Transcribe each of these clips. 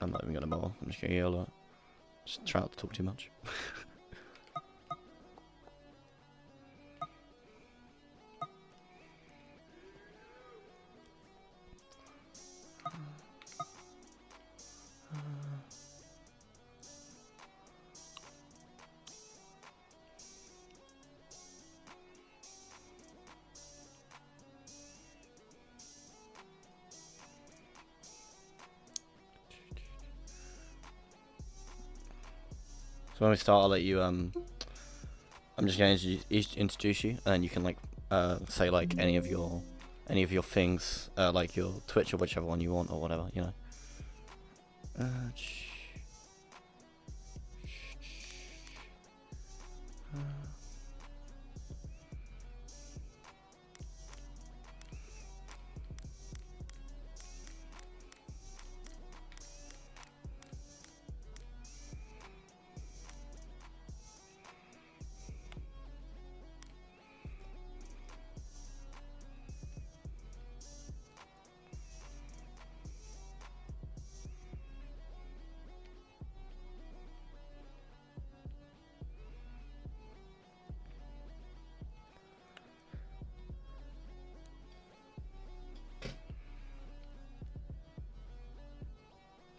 I'm not even gonna bother. I'm just gonna yell at. Just try not to talk too much. So when we start, I'll let you. I'm just gonna introduce you, and then you can like say like any of your things, like your Twitch or whichever one you want or whatever, you know.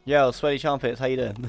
Yo, sweaty trumpets, how you doing?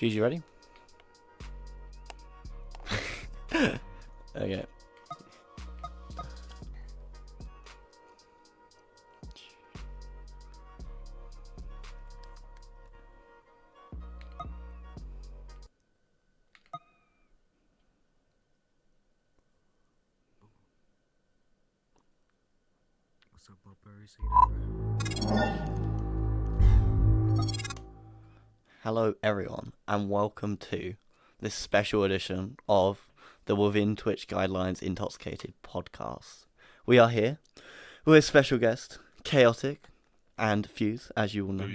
Fuze, you ready? Okay. What's up, Blueberry? Hello everyone, and welcome to this special edition of the Within Twitch Guidelines Intoxicated podcast. We are here with a special guest, K-otic and Fuze, as you all know.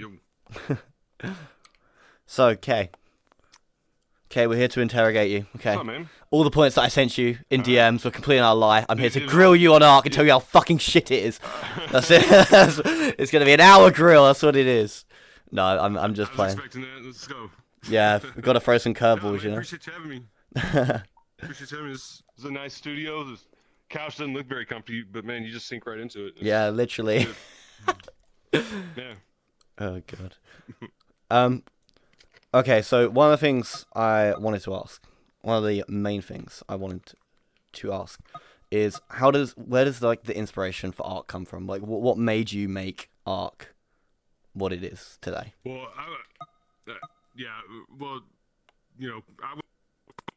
So, K, we're here to interrogate you, okay? What's up, man? All the points that I sent you in DMs were completely not a lie. I'm here to grill you on Ark and tell you how fucking shit it is. That's it. It's going to be an hour grill, that's what it is. No, I'm just playing. I was expecting that. Let's go. Yeah, we've got to throw some curveballs, man, you know? Appreciate you having me. Appreciate you having me. This is a nice studio. The couch doesn't look very comfy, but man, you just sink right into it. Yeah, literally. Yeah. Oh, God. Okay, so one of the things I wanted to ask, one of the main things I wanted to ask is where does like the inspiration for Ark come from? Like, what made you make Ark what it is today? Well, yeah. Well, I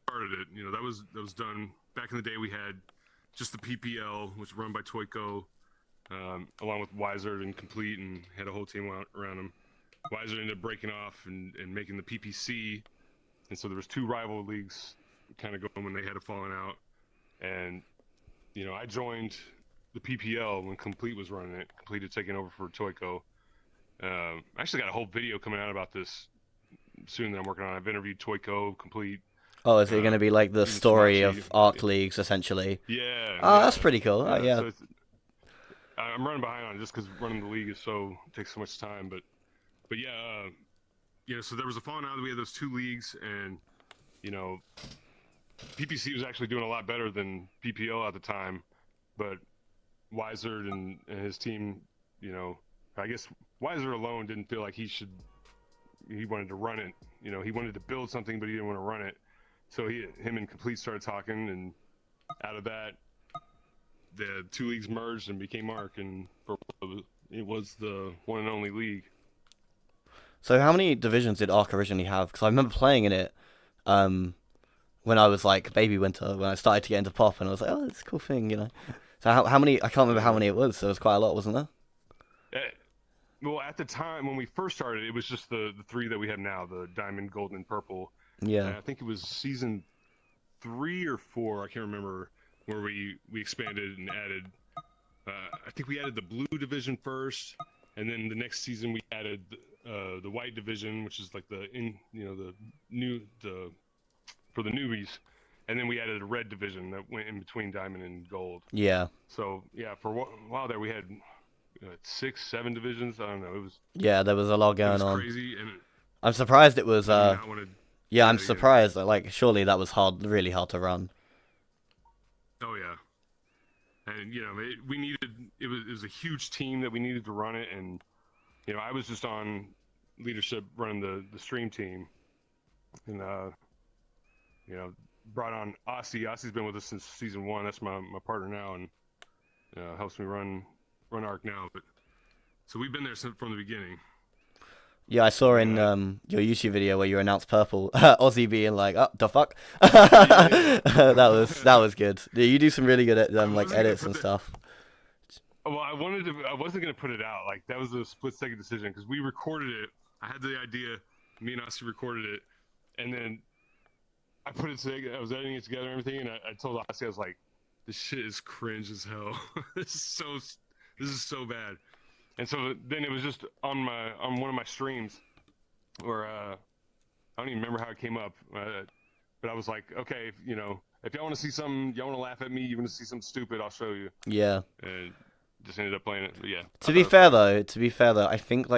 started it. That was done back in the day. We had just the PPL, which was run by Toyco, along with Wizard and Complete, and had a whole team around them. Wizard ended up breaking off and making the PPC, and so there was 2 rival leagues kind of going when they had a falling out. And I joined the PPL when Complete was running it. Complete had taken over for Toyco. I actually got a whole video coming out about this soon that I'm working on. I've interviewed Toyco, Complete. Oh, is it going to be like the story of Arc Leagues, essentially? Yeah. Oh, that's pretty cool. Oh, yeah. So I'm running behind on it just because running the league takes so much time. But so there was a falling out. We had those 2 leagues, and PPC was actually doing a lot better than PPL at the time. But Wizard and his team, I guess Wizard alone didn't feel like he wanted to run it. He wanted to build something, but he didn't want to run it. So him and Complete started talking, and out of that, the 2 leagues merged and became Arc, and it was the one and only league. So how many divisions did Arc originally have? Because I remember playing in it when I was like baby winter, when I started to get into pop, and I was like, oh, it's a cool thing, So how many? I can't remember how many it was. So it was quite a lot, wasn't there? Well, at the time when we first started, it was just the 3 that we have now: the Diamond, Gold, and Purple. Yeah. And I think it was season 3 or 4. I can't remember, where we expanded and added. I think we added the Blue division first, and then the next season we added the White division, which is like for the newbies, and then we added a Red division that went in between Diamond and Gold. Yeah. So yeah, for a while there we had 6, 7 divisions. I don't know. It was. Yeah, there was a lot going on. Crazy, and I'm surprised it was. Yeah, I'm Yeah. surprised. Like, surely that was really hard to run. Oh yeah, and we needed. It was a huge team that we needed to run it, and I was just on leadership running the stream team, and brought on Aussie. Aussie's been with us since season 1. That's my partner now, and helps me run Arc now. But so we've been there from the beginning. Yeah, I saw in your YouTube video where you announced Purple, Aussie being like, "Oh, the fuck." that was good. Yeah, you do some really good edits and stuff. Well, I wasn't gonna put it out. Like, that was a split-second decision because we recorded it. I had the idea. Me and Aussie recorded it, and then I put it together. I was editing it together and everything, and I told Aussie, I was like, "This shit is cringe as hell. This is so bad." And so then it was just on one of my streams, where I don't even remember how it came up, but I was like, okay, if y'all want to see something, y'all want to laugh at me, you want to see something stupid, I'll show you. Yeah. And just ended up playing it. But yeah. To be fair though, I think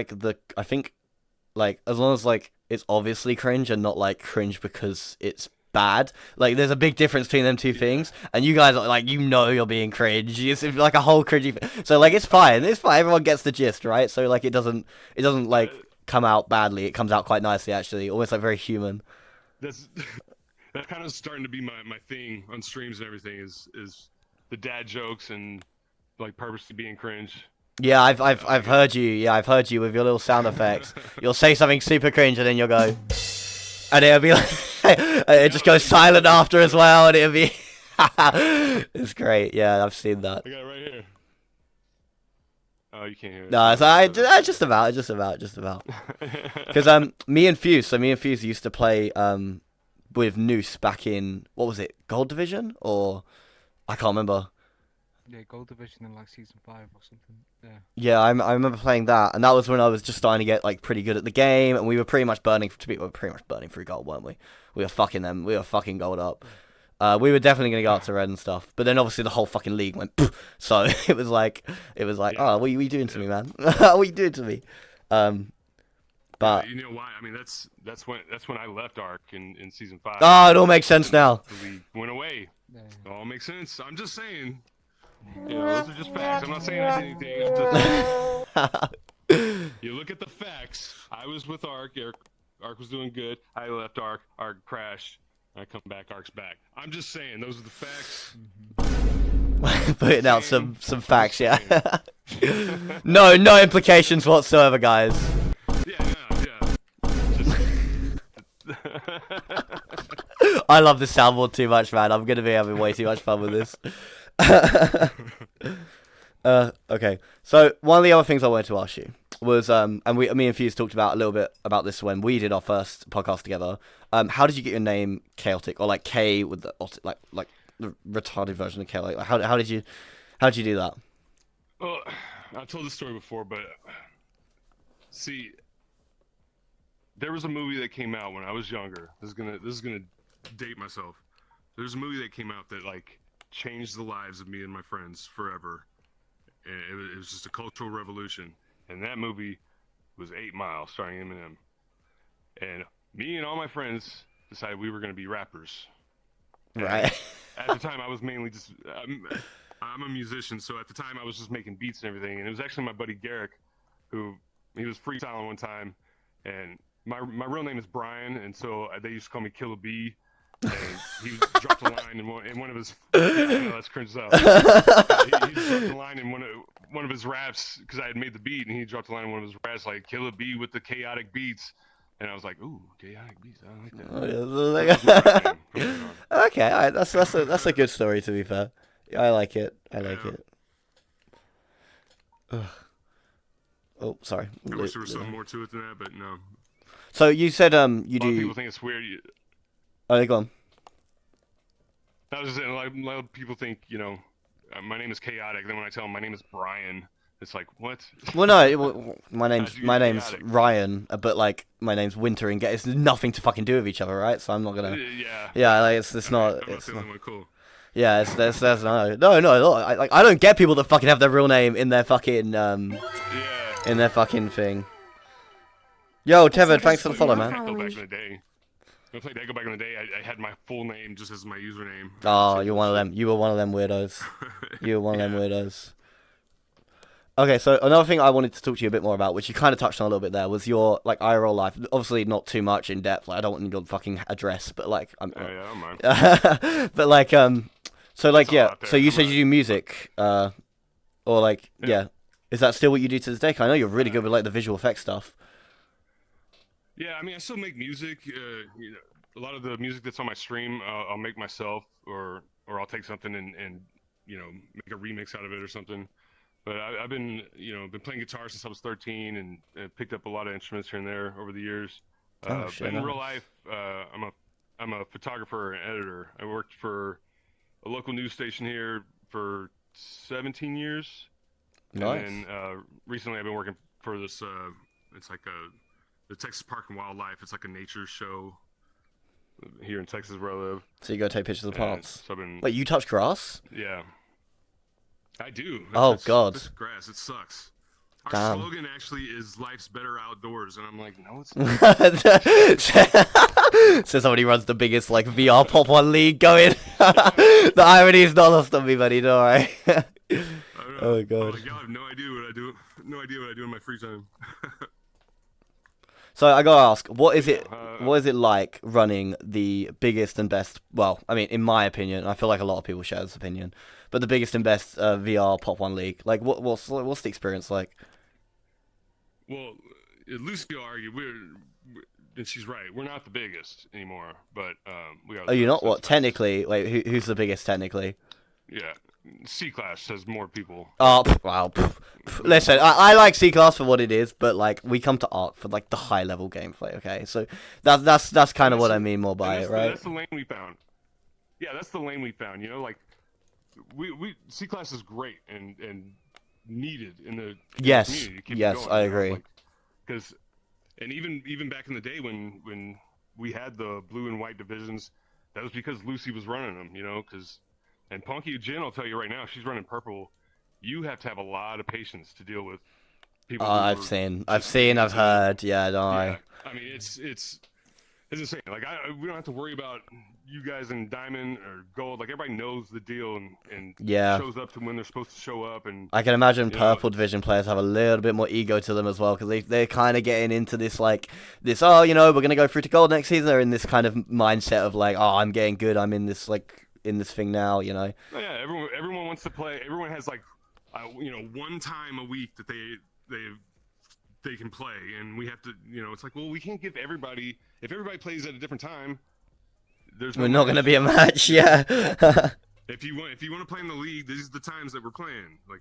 as long as like it's obviously cringe and not like cringe because it's bad. Like, there's a big difference between them 2 things, and you guys are like, you're being cringe. It's like a whole cringy. So like, it's fine. Everyone gets the gist, right? So like, it doesn't like come out badly. It comes out quite nicely, actually, almost like very human. That's kind of starting to be my thing on streams and everything is the dad jokes and like purposely being cringe. Yeah, I've heard you. Yeah, I've heard you with your little sound effects. You'll say something super cringe, and then you'll go. And it'll be like, it just goes silent after as well, and it'll be, it's great. Yeah, I've seen that. I got it right here. Oh, you can't hear it. No, it's just about. Because me and Fuze used to play with Noose back in, what was it, Gold Division, or I can't remember. Yeah, Gold Division in like season 5 or something. Yeah. Yeah, I remember playing that, and that was when I was just starting to get like pretty good at the game, and we were pretty much burning through gold, weren't we? We were fucking them. We were fucking gold up. We were definitely gonna go up to red and stuff, but then obviously the whole fucking league went. Poof, so it was like, oh, what are you doing to me, man? What are you doing to me? But you know why? I mean, that's when I left Arc in season 5. Oh, it all makes sense now. The league went away. Yeah. It all makes sense. I'm just saying. Those are just facts. I'm not saying anything. I'm just you look at the facts. I was with Arc. Arc was doing good. I left Arc. Arc crashed. I come back. Arc's back. I'm just saying. Those are the facts. Putting out some facts, yeah. No implications whatsoever, guys. Yeah, Just... I love this soundboard too much, man. I'm gonna be having way too much fun with this. Okay. So one of the other things I wanted to ask you was, me and Fuze talked about a little bit about this when we did our first podcast together. How did you get your name K-otic, or like K with the like the retarded version of K? Like how did you do that? Well, I've told this story before, but see, there was a movie that came out when I was younger. This is gonna date myself. There's a movie that came out that like changed the lives of me and my friends forever. And it was just a cultural revolution. And that movie was 8 Mile, starring Eminem. And me and all my friends decided we were going to be rappers. Right. At the time, I was mainly just... I'm a musician, so at the time I was just making beats and everything. And it was actually my buddy Garrick, who he was freestyling one time. And my real name is Brian, and so they used to call me Killer B. And he dropped a line in one of his... Yeah, I know, that's cringe up. He dropped a line in one of his raps, because I had made the beat, and he dropped a line in one of his raps, like, Killer B with the K-otic beats. And I was like, ooh, K-otic beats, I like that. Okay, all right, that's a good story, to be fair. I like it. Ugh. Oh, sorry. I wish there was something more to it than that, but no. So you said you A lot do... of people think it's weird. Oh, go on. I was just saying, a lot of people think, my name is K-otic. Then when I tell them my name is Brian, it's like, what? Well, no, my name's Chaotic? Ryan, but like my name's Winter and it's nothing to fucking do with each other, right? So I'm not gonna. Yeah. Yeah, like it's not. I'm not the only one. Cool. Yeah, there's no. I don't get people that fucking have their real name in their fucking in their fucking thing. Yo, Tevin, thanks for the follow, man. Echo back in the day. When I played Echo back in the day, I had my full name just as my username. Oh, you're one of them. You were one of them weirdos. You were one of them weirdos. Okay, so another thing I wanted to talk to you a bit more about, which you kind of touched on a little bit there, was your like IRL life. Obviously, not too much in depth. Like, I don't want your fucking address, but like, I don't mind. but like, so like, It's all yeah. out there, So you come said on. you do music, or like, yeah. Is that still what you do to this day? 'Cause I know you're really good with like the visual effects stuff. Yeah, I mean, I still make music. A lot of the music that's on my stream, I'll make myself, or I'll take something and make a remix out of it or something. But I've been playing guitar since I was 13 and picked up a lot of instruments here and there over the years. Shit, in nice. real life, I'm a photographer and editor. I worked for a local news station here for 17 years. Nice. And then recently I've been working for this, it's like the Texas Park and Wildlife. It's like a nature show here in Texas where I live. So you go take pictures of the plants. So I've been, Wait, you touch grass? yeah. I do. Oh, God. That's grass. It sucks. Our Damn. slogan actually is "Life's better outdoors," and I'm like, no, it's not. So somebody runs the biggest like VR Pop 1 league going. The irony is not lost on me, buddy. Don't worry. I don't know. Oh, God. Like, y'all have no idea what I do. No idea what I do in my free time. So I gotta ask, what is it like running the biggest and best? Well, I mean, in my opinion, I feel like a lot of people share this opinion, but the biggest and best VR Pop 1 league. Like, what's the experience like? Well, Lucy will argue and she's right. We're not the biggest anymore, but we are. Oh, you're not? so What? it's- Technically, wait, who's the biggest technically? Yeah, C class has more people. Oh, wow. Listen, I like C-Class for what it is, but like we come to ARC for like the high level gameplay. Okay, so that's kind of what I mean more by it, right? That's the lane we found. Yeah, that's the lane we found. Like we C class is great and needed in the Yes, community to keep it yes, going, I agree. Because even back in the day when we had the blue and white divisions, that was because Lucy was running them. And Punky Jen, I'll tell you right now, she's running purple. You have to have a lot of patience to deal with people. I've heard. Yeah, don't Yeah, I? I mean, it's insane. Like we don't have to worry about you guys in diamond or gold. Like everybody knows the deal and Yeah. shows up to when they're supposed to show up. And I can imagine you know, purple division players have a little bit more ego to them as well, because they're kind of getting into this we're gonna go through to gold next season. They're in this kind of mindset of like, oh, I'm getting good. I'm in this like in this thing now, you know. Oh, yeah, everyone wants to play. Everyone has like, one time a week that they can play, and we have to, it's like, well, we can't give everybody. If everybody plays at a different time, We're not going to be a match, yeah. If you want to play in the league, these are the times that we're playing. Like,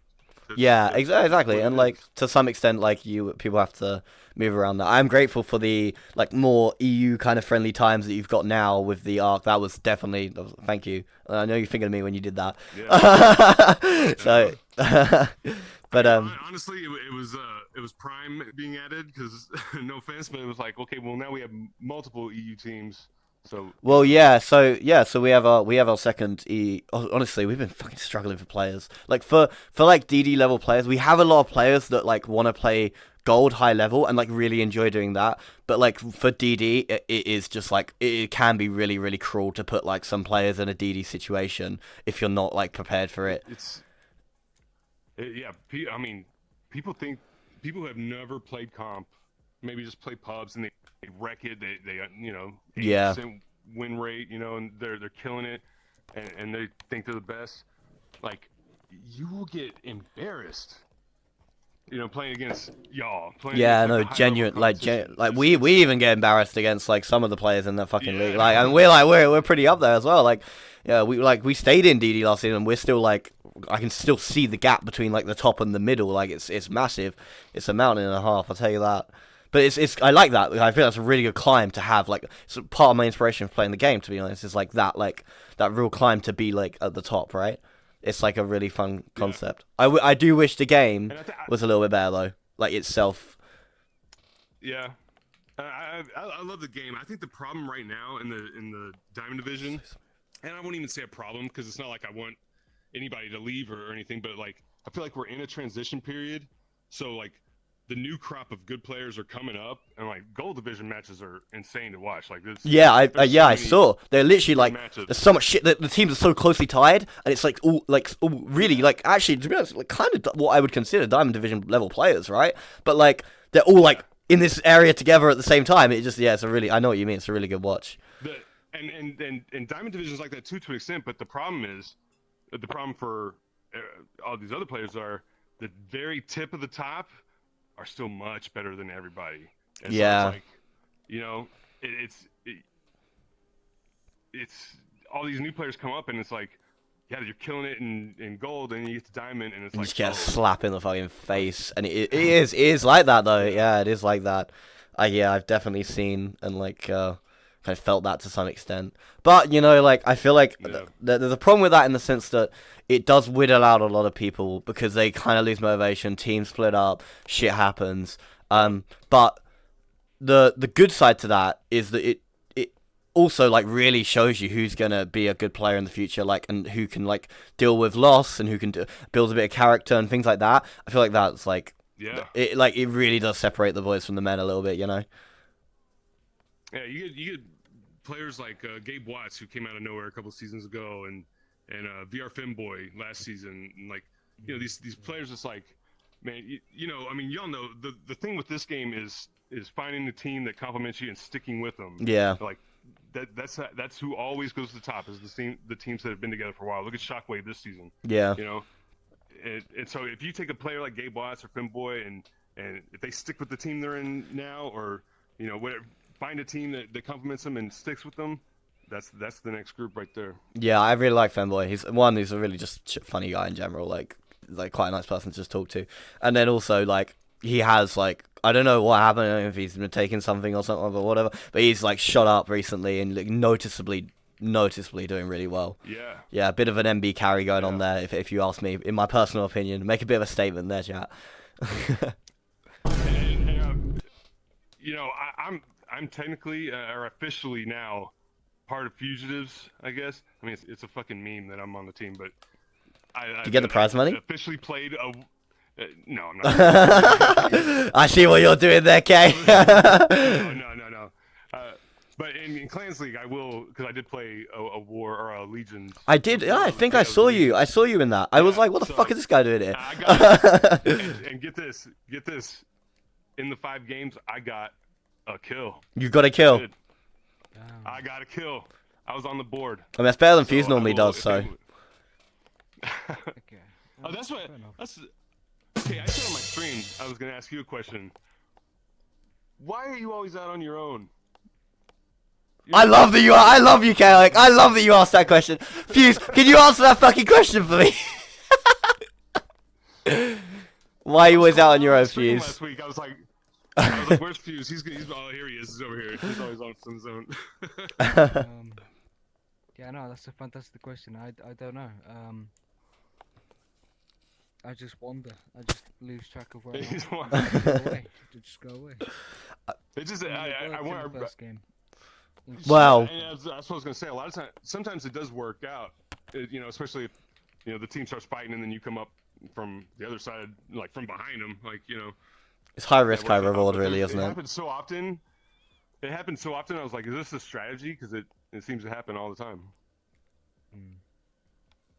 exactly, and like to some extent, like people have to move around that. I'm grateful for the like more EU kind of friendly times that you've got now with the Arc. That was definitely thank you. I know you're thinking of me when you did that. Yeah. So, but honestly, it was Prime being added because no offense, but it was like, okay, well now we have multiple EU teams. So well, so we have our second E. Honestly, we've been fucking struggling for players. Like for like DD level players, we have a lot of players that like want to play gold high level and like really enjoy doing that. But like for DD, it is just like it can be really really cruel to put like some players in a DD situation if you're not like prepared for it. I mean, people who have never played comp, maybe just play pubs and they wreck it. They 80% win rate, and they're killing it, and they think they're the best. Like, you will get embarrassed, playing against y'all. Genuine, we even get embarrassed against like some of the players in the fucking league. Like, and we're pretty up there as well. Like, yeah, we stayed in DD last season, and we're still like, I can still see the gap between like the top and the middle. Like, it's massive. It's a mountain and a half, I'll tell you that. But it's I like that. I feel that's a really good climb to have. Like, it's part of my inspiration for playing the game, to be honest, is like that real climb to be like at the top, right? It's like a really fun concept. I do wish the game was a little bit better though, like itself. Yeah, I love the game. I think the problem right now in the Diamond Division, and I won't even say a problem because it's not like I want anybody to leave or anything, but like I feel like we're in a transition period, so like. The new crop of good players are coming up, and like gold division matches are insane to watch. Like this, I saw. They're literally like matches. There's so much shit. The teams are so closely tied, and it's like all really like actually to be honest, like kind of what I would consider Diamond Division level players, right? But like they're all like in this area together at the same time. It just it's a really I know what you mean. It's a really good watch. And Diamond Division is like that too to an extent, but the problem for all these other players are the very tip of the top. Are still much better than everybody. And so it's it's all these new players come up and it's like, you're killing it in gold and you get to diamond and it's like just get a slap in the fucking face and it is like that though. Yeah, it is like that. I've definitely seen and like kind of felt that to some extent. But like I feel like there's a problem with that in the sense that it does whittle out a lot of people because they kind of lose motivation, teams split up, shit happens. But the good side to that is that it also like really shows you who's gonna be a good player in the future, like, and who can like deal with loss and who can build a bit of character and things like that. I feel like that's like it really does separate the boys from the men a little bit, Yeah, you get players like Gabe Watts who came out of nowhere a couple of seasons ago, and VR Femboy last season, and like these players. It's like, man, I mean, y'all know the thing with this game is finding the team that complements you and sticking with them. Yeah, like that's who always goes to the top is the teams that have been together for a while. Look at Shockwave this season. Yeah, and so if you take a player like Gabe Watts or Femboy and if they stick with the team they're in now, or whatever. Find a team that complements them and sticks with them. That's the next group right there. Yeah, I really like Femboy. He's a really just funny guy in general. Like quite a nice person to just talk to. And then also like he has like I don't know what happened. I don't know if he's been taking something or something or whatever. But he's like shot up recently and like noticeably doing really well. Yeah, a bit of an MB carry going on there. If you ask me, in my personal opinion, make a bit of a statement there, chat. I'm technically or officially now part of Fugitives, I guess. I mean, it's a fucking meme that I'm on the team, but Did you get the prize money? Officially played a. No, I'm not. I see what you're doing there, Kay. No. But in Clans League, I will, because I did play a war or a Legion. I did. Yeah, I think I saw you. I saw you in that. I was like, what the fuck is this guy doing here? I got and get this. In the 5 games, I got a kill. You got a kill. I got a kill. I was on the board. I mean, it's better than So Fuze I normally will- does, if so. anyone- Okay. Oh, that's what. Fair enough. That's. Okay, I said on my stream I was gonna ask you a question. Why are you always out on your own? I love that you are. I love you, K-otic. I love that you asked that question. Fuze, can you answer that fucking question for me? Why are you always out on your own, Stream Fuze? Last week I was like, where's Fuze? He's oh, here he is. He's over here. He's always on his own. Yeah, no, that's a fantastic question. I don't know. I just wander. I just lose track of where I He's am. one- I just go away. Just go away. It just I Worked in want the first game. Well, And that's what I was gonna say. A lot of times, sometimes it does work out. You know, especially if the team starts fighting and then you come up from the other side, like from behind them, like it's high risk, high works out. reward, But really, it isn't it? happens so often. It happens so often. I was like, is this a strategy? Because it seems to happen all the time.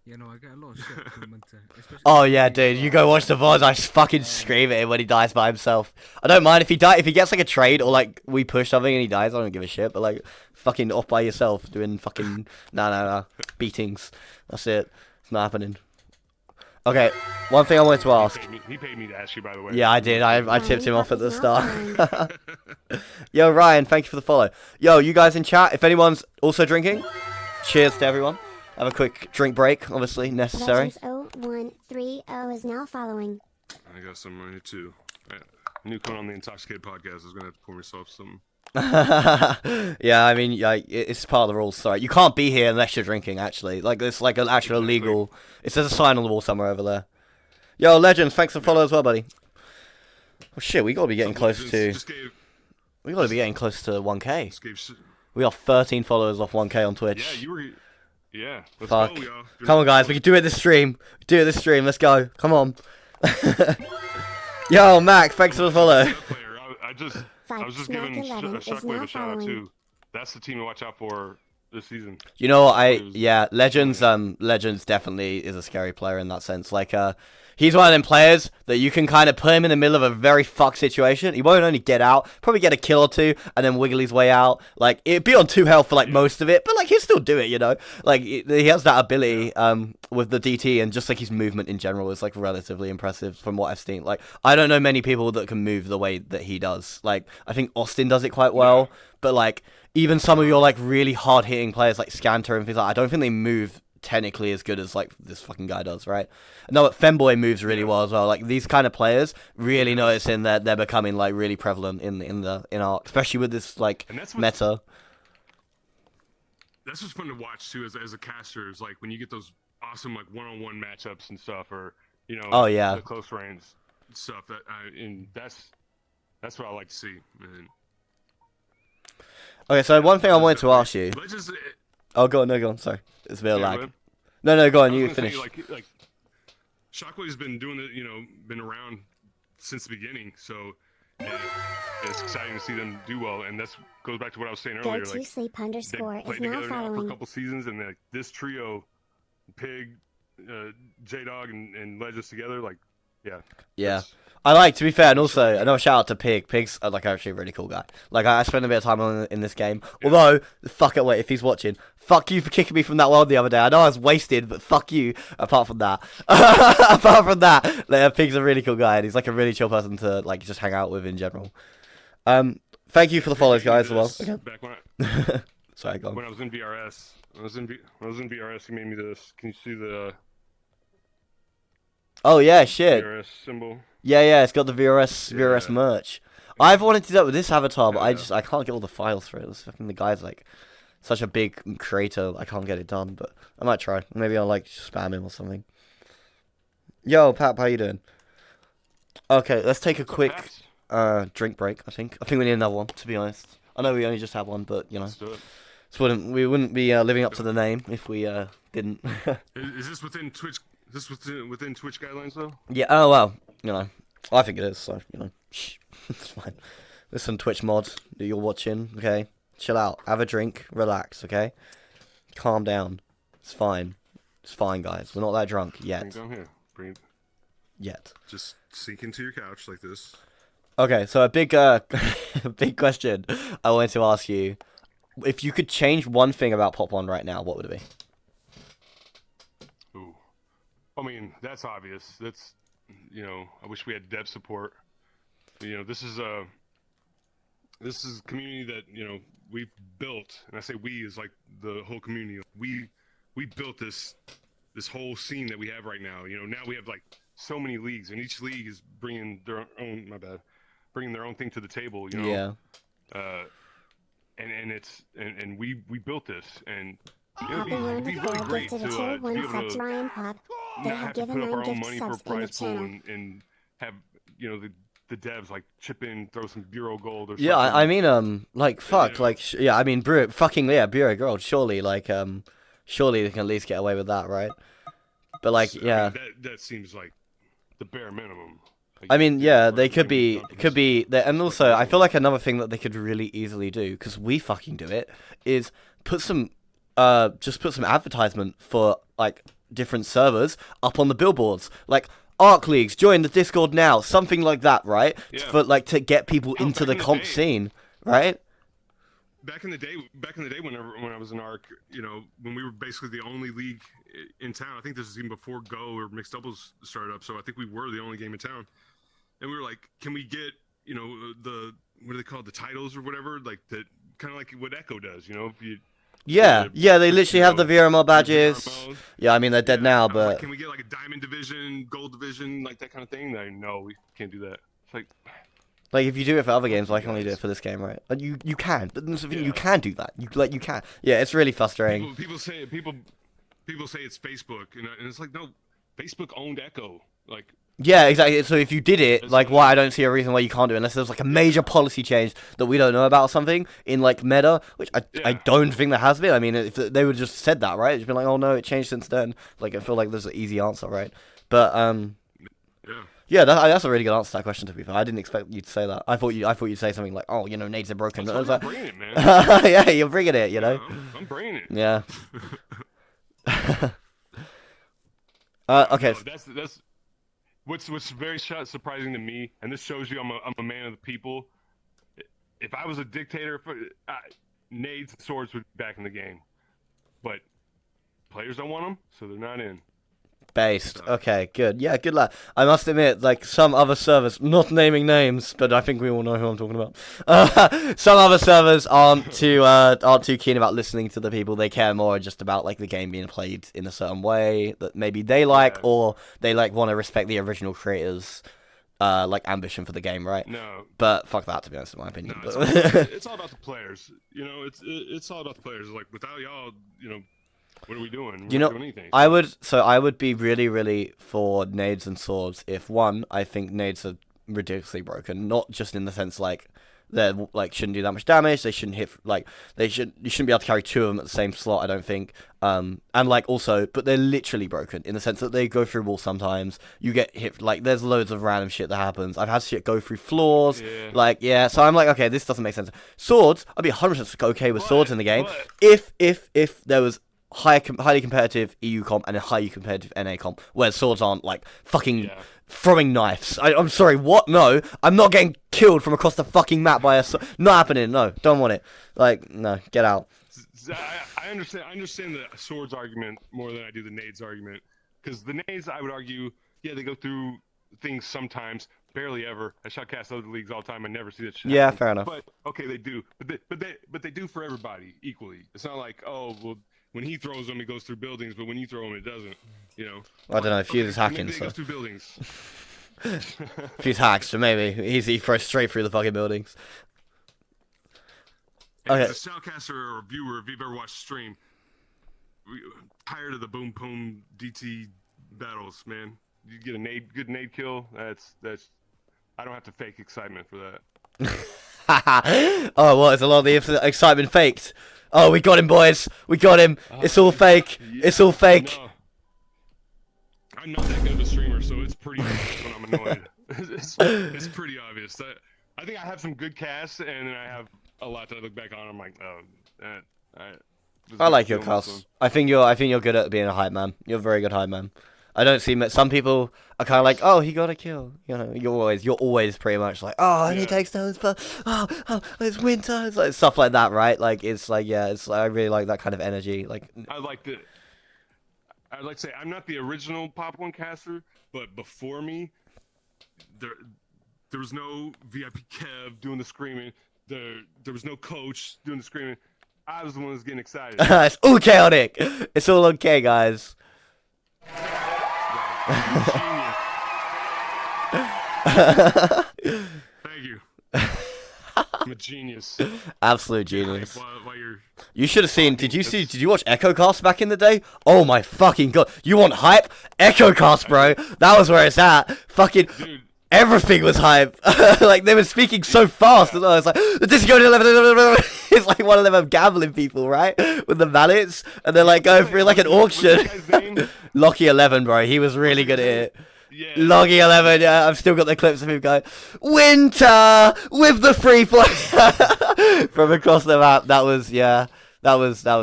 Yeah, no, I get a lot of shit from Winter. especially Oh when yeah, he- dude, you go watch the VODs. I fucking scream at him when he dies by himself. I don't mind if he if he gets like a trade or like we push something and he dies. I don't give a shit. But like, fucking off by yourself doing fucking nah beatings. That's it. It's not happening. Okay, one thing I wanted to ask. He paid me to ask you, by the way. Yeah, I did. I tipped him off at the start. Yo, Ryan, thank you for the follow. Yo, you guys in chat, if anyone's also drinking, cheers to everyone. Have a quick drink break, obviously necessary. Legends 0130 is now following. I got some right here too. I knew coming on the Intoxicated podcast, I was gonna have to pour myself some. Yeah, I mean, yeah, it's part of the rules. Sorry, you can't be here unless you're drinking. Actually, like it's like an actual Exactly. legal. It says a sign on the wall somewhere over there. Yo, Legends, thanks for the follow as well, buddy. Oh shit, we gotta be getting close to. We gotta be getting close to 1K. We are 13 followers off 1K on Twitch. Yeah, you were. Yeah. Let's Fuck. go, y'all. Come on, guys, we can do it this stream. Do it this stream. Let's go. Come on. Yo, Mac, thanks for the follow. I was just giving Shockwave a shout out too. That's the team to watch out for this season. You know what? Yeah, Legends definitely is a scary player in that sense. Like, he's one of them players that you can kind of put him in the middle of a very fucked situation. He won't only get out, probably get a kill or two, and then wiggle his way out. Like, it'd be on 2 health for like most of it, but like he'll still do it, you know. Like, he has that ability with the DT, and just like his movement in general is like relatively impressive from what I've seen. Like, I don't know many people that can move the way that he does. Like, I think Austin does it quite well, but like even some of your like really hard hitting players like Scanter and things like that, I don't think they move technically as good as like this fucking guy does, right? No, Femboy moves really well as well. Like these kind of players really noticing that they're becoming like really prevalent in our, especially with this like meta. That's what's fun to watch too as a caster, is like when you get those awesome like one-on-one matchups and stuff, or Oh, yeah. the close range stuff. And that's what I like to see. Man. Okay, so one thing I wanted to ask you. Legends, Oh, go on. Sorry, it's a bit of yeah, lag. man. No, go on. I was You gonna say, finish. like Shockwave's been doing it, been around since the beginning. So it's exciting to see them do well, and that's goes back to what I was saying Go earlier. to Like sleep they underscore is played now together now for a following. couple seasons, and like this trio, Pig, J Dog, and Legends together, like Yeah. that's- I like, to be fair, and also another shout out to Pig. Pig's like actually a really cool guy. Like I spent a bit of time in this game. Yeah. Although, wait, if he's watching, fuck you for kicking me from that world the other day. I know I was wasted, but fuck you. Apart from that, Pig's a really cool guy, and he's like a really chill person to like just hang out with in general. Thank you for the follows, guys, as well. This, Okay. Back when Sorry, go when on. I was in VRS, when I was in VRS, he made me this. Can you see the Oh yeah, shit. VRS symbol? Yeah, it's got the VRS Yeah. merch. I've wanted to do that with this avatar, but Yeah. I can't get all the files for it. This fucking the guy's like such a big creator. I can't get it done, but I might try. Maybe I'll like spam him or something. Yo, Pap, how you doing? Okay, let's take a quick drink break. I think we need another one. To be honest, I know we only just had one, but Let's do it. we wouldn't be living up to the name if we didn't. Is this within Twitch? Is this within Twitch guidelines though? Yeah. Oh well, I think it is. So shh, it's fine. Listen, Twitch mod that you're watching, okay? Chill out, have a drink, relax, okay? Calm down. It's fine. It's fine, guys. We're not that drunk Bring yet. it down here. Bring it. Yet. Just sink into your couch like this. Okay, so a big, big question I wanted to ask you. if you could change one thing about Pop 1 right now, what would it be? Ooh. I mean, that's obvious. That's, I wish we had dev support. This is a community that, we've built, and I say we is like the whole community. We built this whole scene that we have right now. Now we have like so many leagues, and each league is bringing their own, bringing their own thing to the table, Yeah. And we built this, and Happy it'd be really great gifted to a tier be 1 able sub to to Ryan Pop. They not have have to given put up our 9 own gift money for a subs in the prize pool channel. and have the devs like chip in, throw some bureau gold or Yeah, something. I mean, like, fuck, know. like, I mean, Bureau Gold, surely, like, surely they can at least get away with that, right? But, like, yeah. I mean, that seems like the bare minimum. Like, I mean, yeah, they we're could be, done for and also, I feel like another thing that they could really easily do, because we fucking do it, is just put some advertisement for, like, different servers up on the billboards. Like, Arc Leagues, join the Discord now, something like that, right? Yeah. For, like, to get people Hell, into back the in the comp day- scene, right? Back in the day, when I was in ARC, when we were basically the only league in town. I think this is even before Go or mixed doubles started up. So I think we were the only game in town, and we were like, "Can we get the what do they call it, the titles or whatever? Like that, kind of like what Echo does. If you Yeah, they literally have the VRML badges. VRML. Yeah, I mean, they're dead now, I'm like, but... can we get like a diamond division, gold division, like that kind of thing? Like, no, we can't do that. It's like, Like, if you do it for other games, why can't you do it for this game, right? And you can. But that's the thing, you can do that. You can. Yeah, it's really frustrating. people say it's Facebook, and it's like, no, Facebook owned Echo. Like, Yeah, exactly. So if you did it, It's like, like- why I don't see a reason why you can't do it unless there's, like, a major policy change that we don't know about or something in, like, meta, which I Yeah. don't think there has been. I mean, if they would just said that, right? It's been like, oh, no, it changed since then. Like, I feel like there's an easy answer, right? But, yeah. yeah, that's a really good answer to that question, to be fair. I didn't expect you to say that. I thought you'd say something like, oh, nades are broken. I'm I was like, bringing it, man. yeah, you're bringing it, I'm bringing it. Yeah. Okay. No, that's what's very surprising to me, and this shows you I'm a man of the people. If I was a dictator, nades and swords would be back in the game, but players don't want them, so they're not in. Based. Okay, good. Yeah, good luck. I must admit, like, some other servers, not naming names, but I think we all know who I'm talking about. Some other servers aren't too keen about listening to the people. They care more just about, like, the game being played in a certain way that maybe they like, Yeah. or they, like, want to respect the original creators' like, ambition for the game, right? No, But fuck that, to be honest, in my opinion. no, But- it's all about the players. It's all about the players. Like, without y'all, what are we doing? We're not doing anything. I would be really, really for nades and swords if, one, I think nades are ridiculously broken, not just in the sense like they like shouldn't do that much damage, they shouldn't hit you shouldn't be able to carry two of them at the same slot, I don't think. And like also, but they're literally broken in the sense that they go through walls sometimes. You get hit, like there's loads of random shit that happens. I've had shit go through floors, so I'm like, okay, this doesn't make sense. Swords, I'd be 100% okay with swords in the game if there was highly competitive EU comp and a highly competitive NA comp where swords aren't like fucking throwing knives. I'm sorry, what? No, I'm not getting killed from across the fucking map by a sword. Not happening. No, don't want it. Like, no, get out. I understand the swords argument more than I do the nades argument, because the nades, I would argue, yeah, they go through things sometimes, barely ever. I shoutcast other leagues all the time. I never see that shit Yeah, happen. fair enough. But okay, they do, but they do for everybody equally. It's not like, oh well, when he throws them, it goes through buildings, but when you throw them, it doesn't. I don't know. Fuze is hacking, maybe it so goes through buildings. Fuze hacks, so maybe he throws straight through the fucking buildings. And Okay. as a shoutcaster or a viewer, if you've ever watched stream, tired of the boom boom DT battles, man. You get a good nade kill. That's. I don't have to fake excitement for that. Oh, what? Is a lot of the excitement faked? Oh, we got him, boys. We got him. It's all fake. It's all fake. No. I'm not that good of a streamer, so it's pretty obvious when I'm annoyed. It's pretty obvious. I think I have some good casts, and then I have a lot that I look back on. I'm like, oh, I like your cast. I think you're good at being a hype man. You're a very good hype man. I don't see some people are kind of like, oh, he got a kill. You know, you're always pretty much like, oh, and he takes those, but it's winter. It's like stuff like that, right? Like it's like it's I really like that kind of energy. Like I'd like to say I'm not the original popcorn caster, but before me, there was no VIP Kev doing the screaming. There was no coach doing the screaming. I was the one who was getting excited. it's all chaotic. It's all okay, guys. Genius. Thank you. I'm a genius. Absolute genius. While you're... You should have seen. Did you watch EchoCast back in the day? Oh my fucking god! You want hype? EchoCast, bro. That was where it's at. Fucking. Dude. Everything was hype. Like they were speaking so fast. And I was like, "This is going to 11." It's like one of them gambling people, right? With the mallets, and they're like going through like an auction. What's the guy's name? Locky 11, bro. He was really good at it. Yeah. Loggy 11, yeah, I've still got the clips of him going, winter with the free play from across the map. That was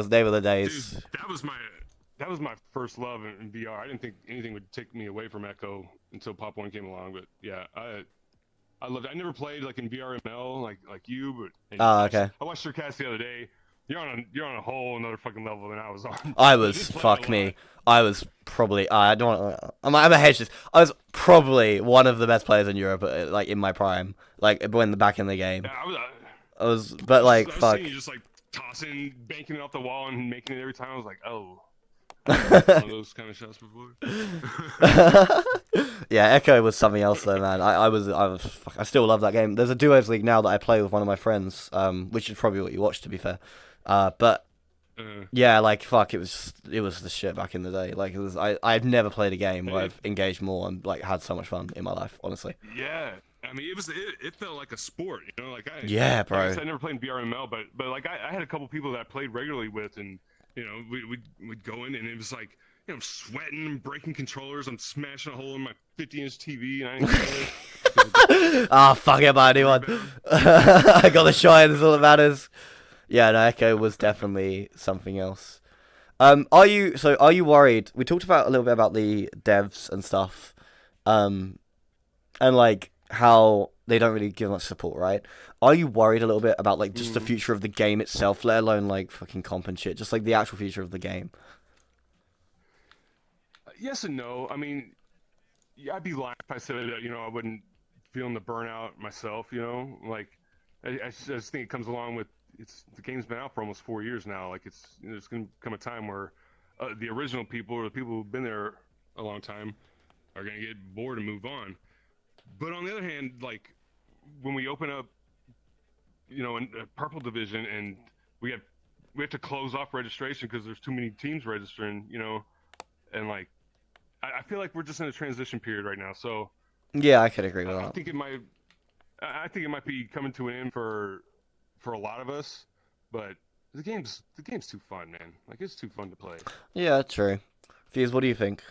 name of the days. Dude, that was my first love in VR. I didn't think anything would take me away from Echo until Pop One came along. But yeah, I loved it. I never played like in VRML like you, but Okay. I watched your cast the other day. You're on a whole another fucking level than I was on. I was I was probably I don't want I'm a hedge this. I was probably one of the best players in Europe like in my prime, like when back in the game. Yeah, I was but like I was fuck. seeing you just like tossing, banking it off the wall and making it every time. I was like, oh. I've done one of those kind of shots before. Yeah, Echo was something else though, man. I still love that game. There's a duos league now that I play with one of my friends, which is probably what you watched to be fair. But yeah, like fuck, it was the shit back in the day. Like I've never played a game where I've engaged more and like had so much fun in my life, honestly. Yeah, I mean it felt like a sport, you know, like yeah, bro. I never played in VRML, but like I had a couple people that I played regularly with, and you know we'd go in and it was like, you know, I'm sweating and breaking controllers. I'm smashing a hole in my 50-inch TV, and I didn't care. Ah, fuck it, man, anyone. I got the shot. That's all that matters. Yeah, no, Echo was definitely something else. Are you worried? We talked about a little bit about the devs and stuff, and like how they don't really give much support, right? Are you worried a little bit about like just the future of the game itself, let alone like fucking comp and shit, just like the actual future of the game? Yes and no. I mean, yeah, I'd be lying if I said that, you know, I wouldn't feeling the burnout myself. You know, like I just think it comes along with the game's been out for almost 4 years now. Like there's gonna come a time where the original people or the people who've been there a long time are gonna get bored and move on. But on the other hand, like when we open up, you know, in a purple division and we have to close off registration because there's too many teams registering, you know, and like I feel like we're just in a transition period right now. So yeah, I could agree with that. I think it might be coming to an end for a lot of us, but the game's too fun, man. Like it's too fun to play. Yeah, true. Fuze, what do you think?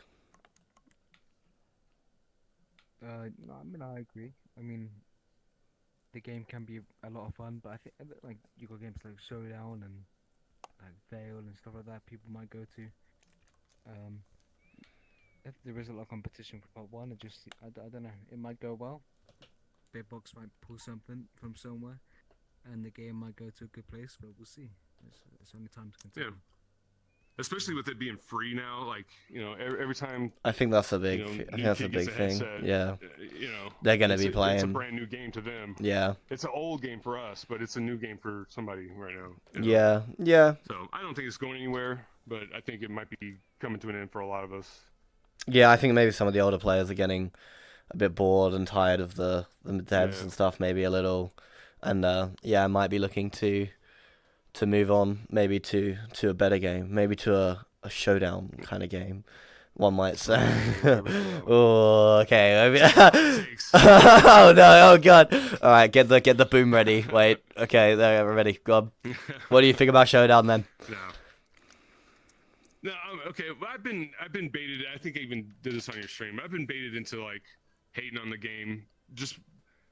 No, I mean, I agree. I mean, the game can be a lot of fun, but I think like you got games like Showdown and like Veil and stuff like that people might go to. If there is a lot of competition for part one, I don't know. It might go well. Big Box might pull something from somewhere, and the game might go to a good place, but we'll see. It's only time to continue. Yeah. Especially with it being free now, like, you know, every time. I think that's a big. You know, I think that's a big thing. headset, Yeah. You know, They're gonna be playing. It's a brand new game to them. Yeah. It's an old game for us, but it's a new game for somebody right now. You know? Yeah. Yeah. So I don't think it's going anywhere, but I think it might be coming to an end for a lot of us. Yeah, I think maybe some of the older players are getting a bit bored and tired of the devs and stuff, maybe a little, and yeah, might be looking to move on, maybe to a better game, maybe to a showdown kind of game, one might say. Oh, okay. Oh no! Oh god! All right, get the boom ready. Wait. Okay, there, we're ready. Go on. What do you think about showdown then? No, okay. Well, I've been baited. I think I even did this on your stream. I've been baited into like hating on the game. Just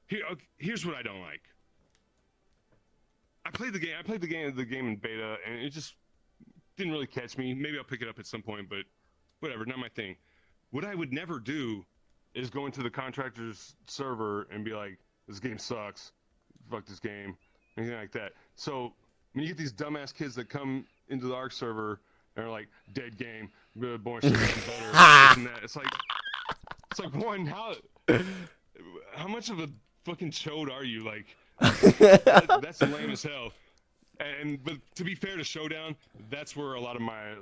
here's what I don't like. I played the game in beta, and it just didn't really catch me. Maybe I'll pick it up at some point, but whatever, not my thing. what I would never do is go into the contractor's server and be like, this game sucks, fuck this game, anything like that. So when you get these dumbass kids that come into the ARC server and are like, dead game, boring shit, better, this and that. It's like one, how much of a fucking chode are you? Like, that's lame as hell. But to be fair to Showdown, that's where a lot of my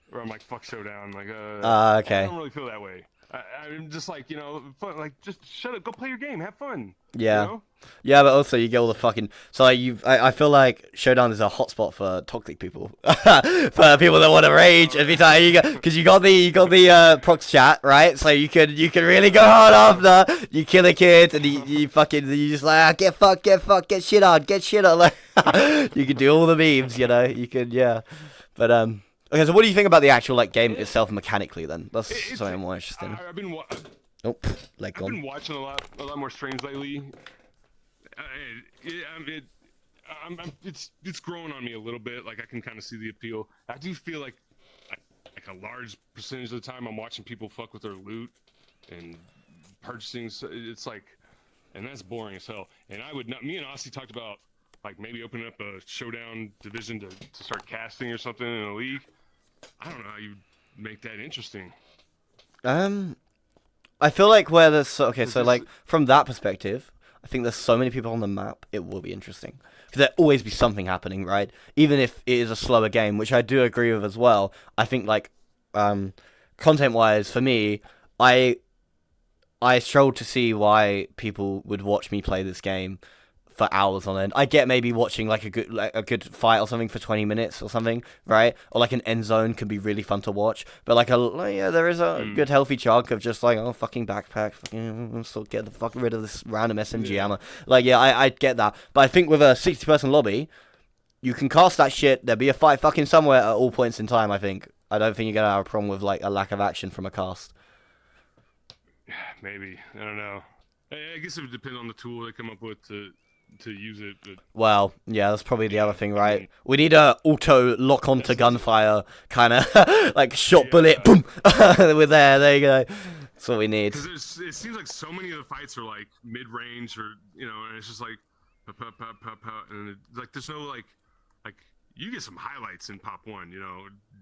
where I'm like, fuck Showdown. Like, okay. I don't really feel that way. I'm just like, fun. Like, just shut up, go play your game, have fun. Yeah. You know? Yeah, but also you get all the fucking. So like I feel like Showdown is a hotspot for toxic people, for people that want to rage every time because you got the prox chat, right? So you can really go hard after you kill a kid and you just like get fucked, get shit on. Like you can do all the memes, you can but okay. So what do you think about the actual like game itself mechanically then? That's something more interesting. I've been Leg I've gone. been watching a lot more streams lately. It's growing on me a little bit. Like I can kind of see the appeal. I do feel like a large percentage of the time I'm watching people fuck with their loot and purchasing. So it's like, and that's boring as hell. And I would not. Me and Aussie talked about like maybe opening up a Showdown division to start casting or something in a league. I don't know how you make that interesting. I feel like where there's so like from that perspective, I think there's so many people on the map, it will be interesting. Because there'll always be something happening, right? Even if it is a slower game, which I do agree with as well. I think like content-wise, for me, I struggle to see why people would watch me play this game for hours on end. I get maybe watching like a good fight or something for 20 minutes or something, right? Or like an end zone can be really fun to watch. But there is a good healthy chunk of just like, oh, fucking backpack, fucking still get the fuck rid of this random SMG ammo. Like, yeah, I get that. But I think with a 60-person lobby, you can cast that shit. There'll be a fight fucking somewhere at all points in time, I think. I don't think you're gonna have a problem with like a lack of action from a cast. Maybe. I don't know. I guess it would depend on the tool they come up with to use it. But well, yeah, that's probably the other thing, right? We need a auto lock onto gunfire kind of like shot bullet, boom. There you go. That's what we need. Because it seems like so many of the fights are like mid range, or and it's just like, and like there's no like you get some highlights in Pop 1,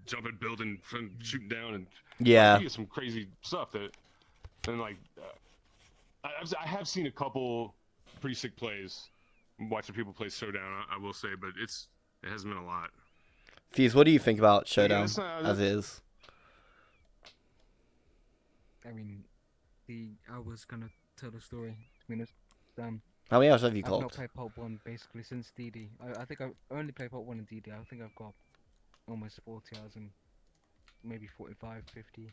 jumping, building, shooting down, and you get some crazy stuff and like I have seen a couple pretty sick plays. Watching people play Showdown, I will say, but it hasn't been a lot. Fuze, what do you think about Showdown as is? I mean, I was gonna tell the story. I mean, how many hours have you I've got? not played Pop 1 basically since DD. I think I've only played Pop 1 in DD. I think I've got almost 40 hours and maybe 45, 50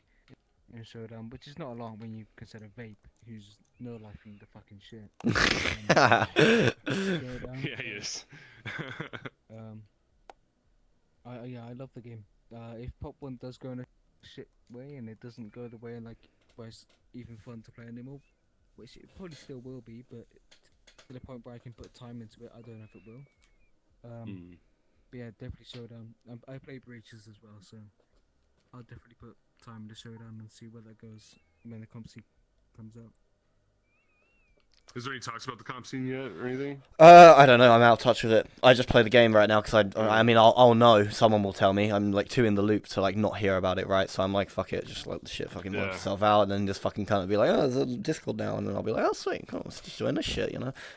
in Showdown, which is not a lot when you consider Vape, who's no-lifing the fucking shit. Showdown, Yeah, he is. I love the game. If Pop 1 does go in a shit way and it doesn't go the way like where it's even fun to play anymore, which it probably still will be, but to the point where I can put time into it, I don't know if it will. But yeah, definitely Showdown. I play Breaches as well, so I'll definitely put time into Showdown and see where that goes when the comp scene comes out. Is there any talks about the comp scene yet or anything? I don't know. I'm out of touch with it. I just play the game right now because I'll know. Someone will tell me. I'm like too in the loop to like not hear about it, right? So I'm like, fuck it, just let the shit fucking work itself out, and then just fucking kind of be like, oh, there's a Discord now, and then I'll be like, oh sweet, cool, let's just join this shit,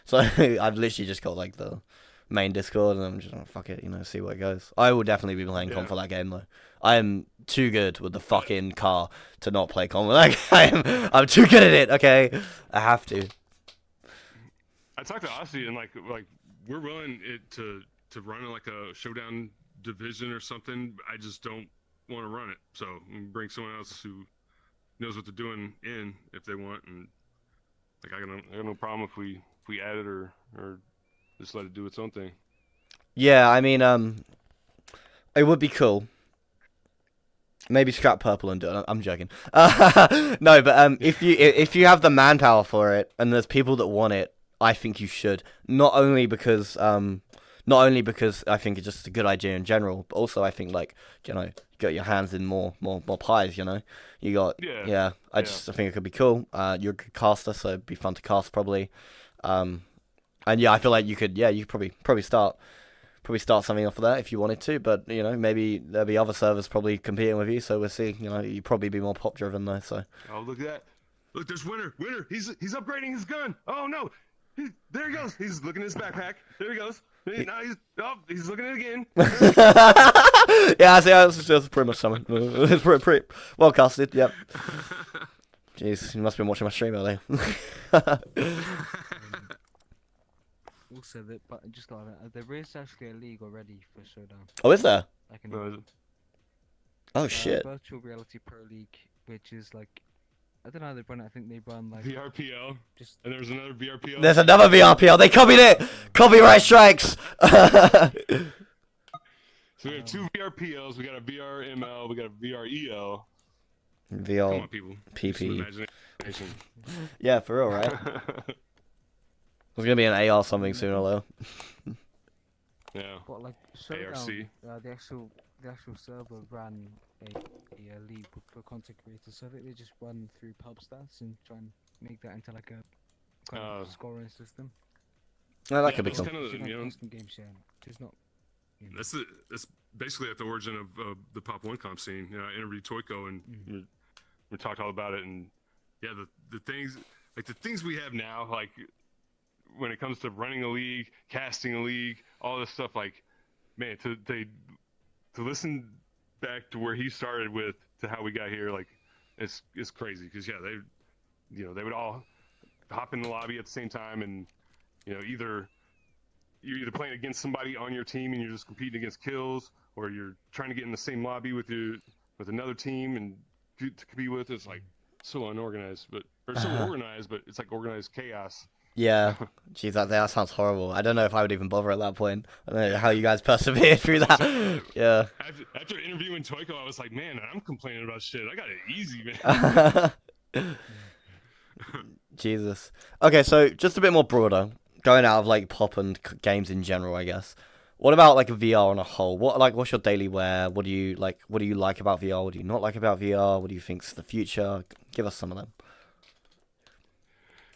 So I've literally just got like the main Discord, and I'm just fuck it, see where it goes. I will definitely be playing comp for that game though. I am too good with the fucking car to not play comp with that game. I'm too good at it. Okay, I have to. I talked to Aussie and like we're willing to run like a Showdown division or something. I just don't want to run it, so bring someone else who knows what they're doing in if they want, and like I got no problem if we add it or just let it do its own thing. Yeah, I mean, it would be cool. Maybe scrap purple and do it. I'm joking. No, but if you have the manpower for it and there's people that want it, I think you should. Not only because Not only because I think it's just a good idea in general, but also I think like you got your hands in more pies. You got I think it could be cool. You're a good caster, so it'd be fun to cast probably. And yeah, I feel like you could probably start something off of that if you wanted to, but maybe there'll be other servers probably competing with you, so we'll see. You'd probably be more pop driven though. So. Oh, look at that! Look, there's Winner. He's upgrading his gun. Oh no! There he goes. He's looking at his backpack. There he goes. Now he's looking at it again. Yeah, I see. That's pretty much something. It's pretty well casted. Yep. Jeez, you must have been watching my stream earlier. Also, but just thought there is actually a league already for Showdown. Oh, is there? I can. Oh shit. Virtual Reality Pro League, which is like, I don't know how they run it. I think they run like VRPL. And there's another VRPL. There's another VRPL. They copied it. Copyright strikes. So we have 2 VRPLs. We got a VRML. We got a VREL. VR. Come on, people. PP. Imagination. Yeah, for real, right? There's gonna be an AR something sooner or later. Yeah. But like Showdown, ARC. the actual server ran a league for content creators, so I think they just run through pub stats and try and make that into like a kind of scoring system. No, that could be that's cool. kind of, It's not instant game sharing. It's not. That's basically at the origin of the Pop 1 comp scene. I interviewed Toyko and we talked all about it, and yeah, the things we have now, like when it comes to running a league, casting a league, all this stuff, like man, to listen back to where he started with to how we got here, like it's crazy, because they would all hop in the lobby at the same time, and you're either playing against somebody on your team and you're just competing against kills, or you're trying to get in the same lobby with another team and to compete with. It's like so unorganized, but organized, but it's like organized chaos. Yeah, geez, that sounds horrible. I don't know if I would even bother at that point. I don't know how you guys persevered through that. Yeah. After interviewing Toyko, I was like, man, I'm complaining about shit. I got it easy, man. Jesus. Okay, so just a bit more broader, going out of like pop and games in general, I guess. What about like VR on a whole? What's your daily wear? What do you like? What do you like about VR? What do you not like about VR? What do you think's the future? Give us some of them.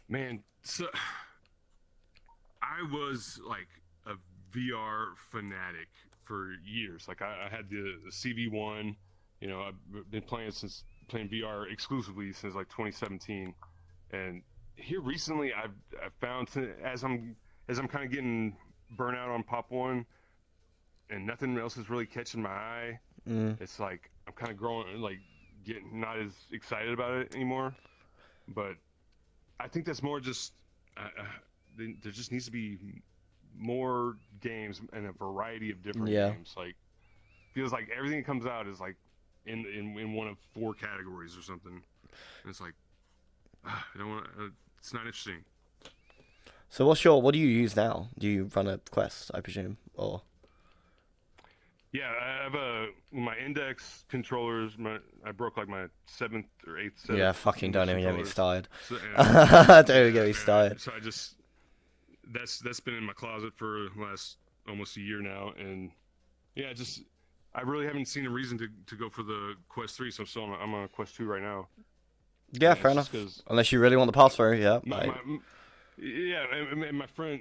Man, so I was like a VR fanatic for years. Like I had the CV1. I've been playing VR exclusively since like 2017, and here recently I've found as I'm kind of getting burnout on Pop 1 and nothing else is really catching my eye. It's like I'm kind of growing, like getting not as excited about it anymore. But I think that's more just there just needs to be more games and a variety of different games. Like feels like everything that comes out is like in one of 4 categories or something. And it's like I don't want. It's not interesting. So what do you use now? Do you run a Quest, I presume, or? Yeah, I have my index controllers. I broke like my 7th or 8th set. Yeah, fucking don't even get me started. So, don't even get me started. So I just that's been in my closet for the last almost a year now, and yeah, I really haven't seen a reason to go for the Quest 3, so I'm on Quest 2 right now. Yeah, fair enough. Unless you really want the pass through, yeah. And my friend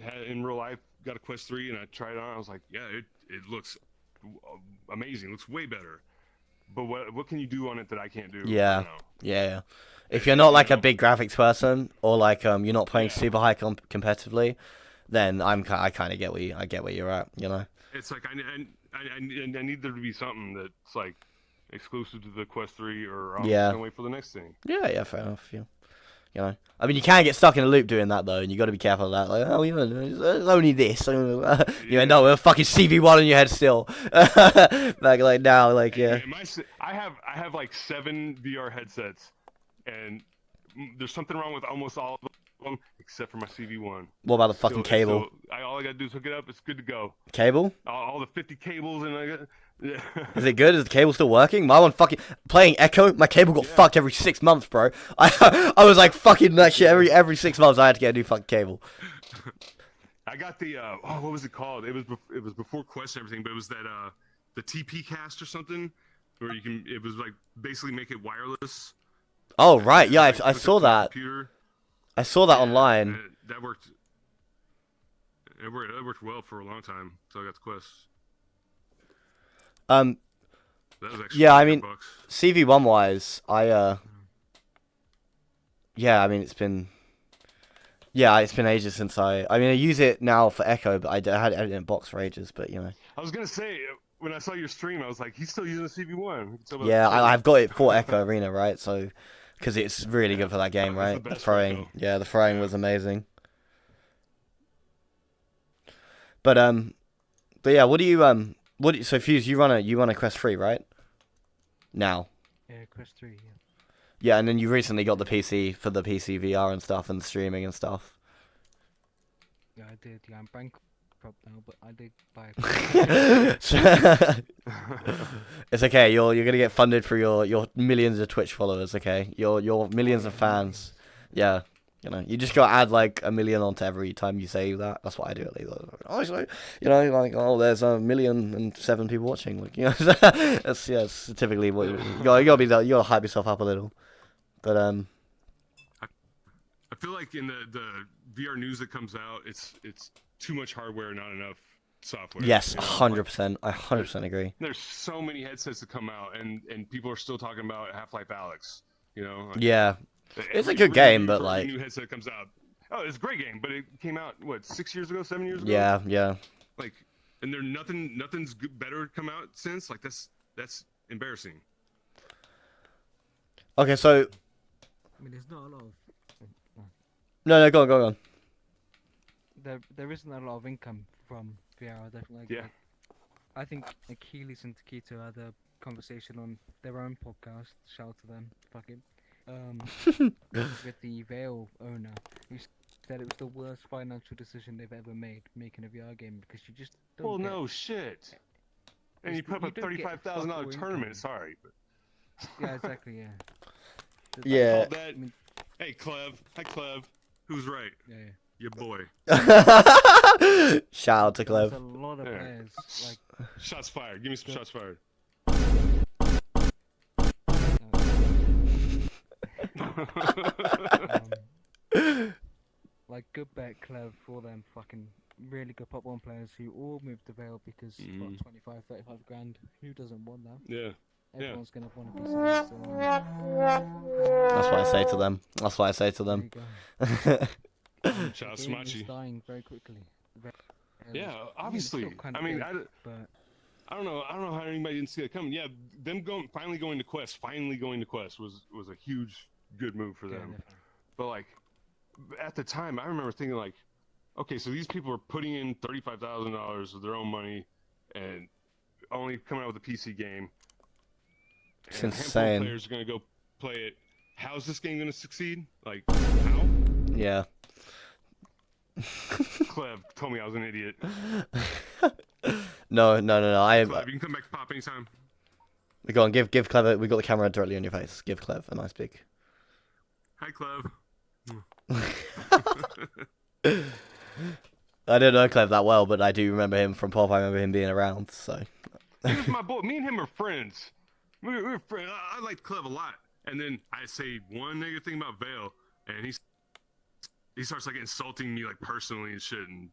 had in real life got a Quest 3, and I tried it on. I was like, yeah, it looks amazing. It looks way better. But what can you do on it that I can't do? Yeah, yeah. If you're not like a big graphics person, or like you're not playing super high competitively, then I kind of get where you're at. It's like I need there to be something that's like exclusive to the Quest 3, or I'm just gonna wait for the next thing. Yeah, fair enough. Yeah. I mean, you can get stuck in a loop doing that though, and you got to be careful of that. Like, it's only this. You end up with a fucking CV1 in your head still. like now, like yeah. I have like 7 VR headsets, and there's something wrong with almost all of them except for my CV1. What about the fucking cable? All I gotta do is hook it up. It's good to go. Cable? All the 50 cables and yeah. Is it good? Is the cable still working? My one fucking playing Echo. My cable got fucked every 6 months, bro. I was like fucking that shit every 6 months. I had to get a new fucking cable. I I got the what was it called? It was before Quest and everything, but it was that the TP cast or something, where you can. It was like basically make it wireless. Oh right, yeah, Like, I saw that. computer. I saw that online. And that worked. It worked well for a long time. So I got the Quest. That was actually Yeah, I mean, $100. CV1 wise, yeah, I mean it's been ages since I mean I use it now for Echo, but I had it in a box for ages, but you know. I was gonna say when I saw your stream, I was like, he's still using CV1. Yeah, I've got it for Echo Arena, right? So, because it's really good for that game, right? The throwing, the throwing was amazing. But yeah, so Fuze, you run a Quest 3, right? Now. Yeah, Quest 3. Yeah. Yeah, and then you recently got the PC for the PC VR and stuff and streaming and stuff. Yeah, I did. Yeah, I'm bankrupt now, but I did buy. It's okay. You're gonna get funded for your millions of Twitch followers. Okay, your millions of fans. Yeah, you know, you just gotta add like 1 million onto every time you say that. That's what I do at least. Honestly, you know, like there's 1,000,007 people watching. Like, you know, that's it's typically what you gotta hype yourself up a little. But I feel like in the VR news that comes out, it's too much hardware, not enough software. Yes, you know? 100%. I 100% agree. There's so many headsets that come out, and people are still talking about Half-Life Alyx. You know. Like, yeah, it's a good game, but like new headset comes out. Oh, it's a great game, but it came out what 6 years ago, 7 years ago. Yeah. Like, and nothing's better come out since. Like that's embarrassing. Okay, so. I mean, there's not a lot of. No, go on. There isn't a lot of income from VR. Definitely. Yeah. I think Achilles and Taquito had a conversation on their own podcast. Shout out to them. Fucking. With the Veil owner, who said it was the worst financial decision they've ever made, making a VR game, because you just don't. Well, no shit. And you put up a $35,000 tournament. Sorry. But... Yeah, exactly. Yeah. Yeah. That... I mean... Hey, Clev. Hi, Clev. Who's right? Yeah. Your boy. Shout out to Clev. There's a lot of players. Like. Shots fired. Give me some shots fired. Like good bet, Clev, for them fucking really good Pop 1 players who all moved to Veil because what, 25, 35 grand. Who doesn't want that? Yeah. Everyone's gonna want a piece of that. So, that's what I say to them. Shout out Smachi. Dying very quickly. Yeah, obviously. I mean, I don't know how anybody didn't see that coming. Yeah, them finally going to Quest was a huge good move for them. Yeah, but like at the time, I remember thinking like, okay, so these people are putting in $35,000 of their own money and only coming out with a PC game. It's and insane. A handful of players are gonna go play it. How's this game gonna succeed? Like how? Yeah. Clev told me I was an idiot. No. Clev, you can come back to pop anytime. Go on, give Clev. We got the camera directly on your face. Give Clev a nice big. Hi, Clev. I don't know Clev that well, but I do remember him from Pop. I remember him being around. So. He was my boy. Me and him are friends. We're friends. I like Clev a lot. And then I say one negative thing about Veil, and he starts like insulting me like personally and shit, and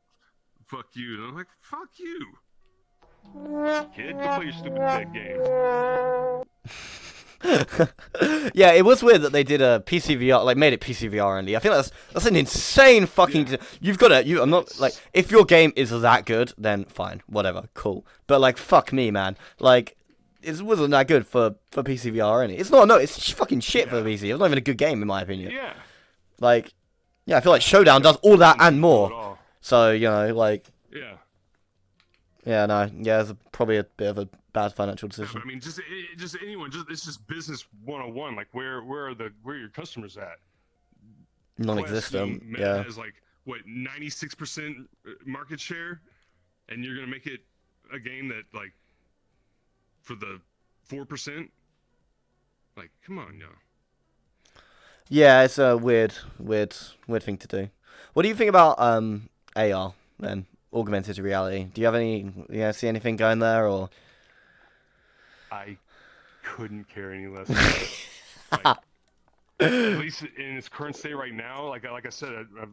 fuck you. And I'm like, fuck you, kid. Go play your stupid dead game. Yeah, it was weird that they did a PCVR, like made it PCVR only. I think that's an insane fucking. Yeah. You've got to. I'm not like if your game is that good, then fine, whatever, cool. But like, fuck me, man. Like, it wasn't that good for PCVR only. It's not. No, it's fucking shit for the PC. It's not even a good game in my opinion. Yeah. Like, yeah, I feel like Showdown does all that and more. So you know, like. Yeah. Yeah, no, yeah, it's probably a bit of a bad financial decision. I mean, just anyone, it's just business 101. Like, where are your customers at? Non-existent. Quest, yeah. Has like what 96% market share, and you're gonna make it a game that like for the 4%. Like, come on, yo. Yeah, it's a weird thing to do. What do you think about AR? then augmented reality. Do you have see anything going there, or? I couldn't care any less. Like, at least in its current state right now, like I said, I've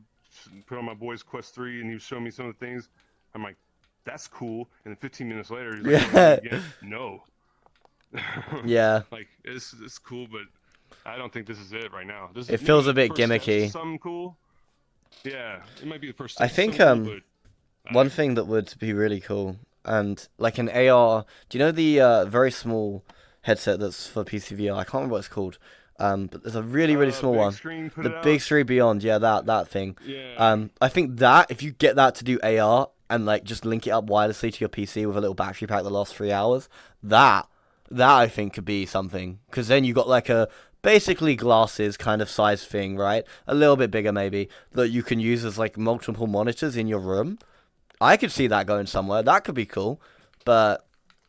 put on my boy's Quest 3, and he was showing me some of the things. I'm like, that's cool. And then 15 minutes later, he's like, again, no. Yeah. Like it's cool, but I don't think this is it right now. It feels a bit gimmicky. Something cool. Yeah, it might be the first step. I think cool, one thing that would be really cool, and like an AR. Do you know the very small headset that's for PCVR? I can't remember what it's called. But there's a really small one. The big screen beyond, yeah, that thing. Yeah. I think that if you get that to do AR and like just link it up wirelessly to your PC with a little battery pack that lasts 3 hours, that I think could be something. Because then you got like a basically glasses kind of size thing, right? A little bit bigger maybe, that you can use as like multiple monitors in your room. I could see that going somewhere. That could be cool, but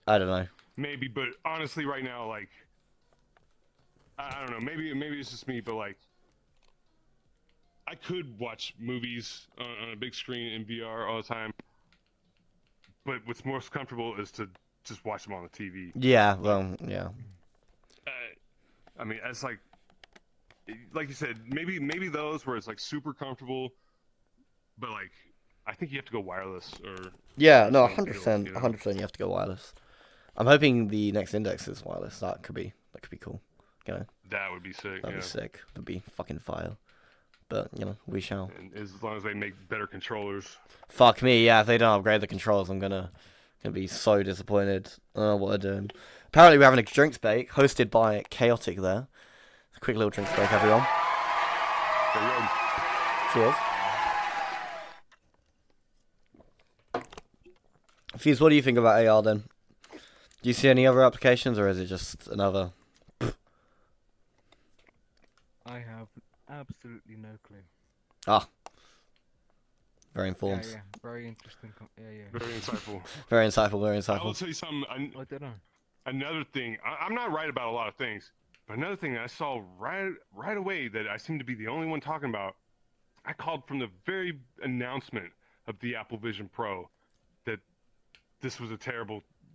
I don't know. Maybe, but honestly, right now, like, I don't know. Maybe it's just me, but like, I could watch movies on a big screen in VR all the time. But what's most comfortable is to just watch them on the TV. Yeah, well, yeah. I mean, it's like you said, maybe those where it's like super comfortable, but like, I think you have to go wireless or. Yeah, no, 100%, 100%. You have to go wireless. I'm hoping the next Index is wireless. That could be cool. You know. That would be sick. That'd be sick. That'd be fucking fire. But you know, we shall. And as long as they make better controllers. Fuck me, yeah. If they don't upgrade the controls, I'm gonna be so disappointed. I don't know what they're doing. Apparently, we're having a drinks break hosted by K-otic there. A quick little drinks break, everyone. Cheers. Fuze, what do you think about AR then? Do you see any other applications, or is it just another? I have absolutely no clue. Ah. Very informed. Yeah, very interesting. Very insightful. Very insightful, very I will insightful. tell you something. I don't know. Another thing. I'm not right about a lot of things, but another thing that I saw right away that I seem to be the only one talking about. I called from the very announcement of the Apple Vision Pro that this was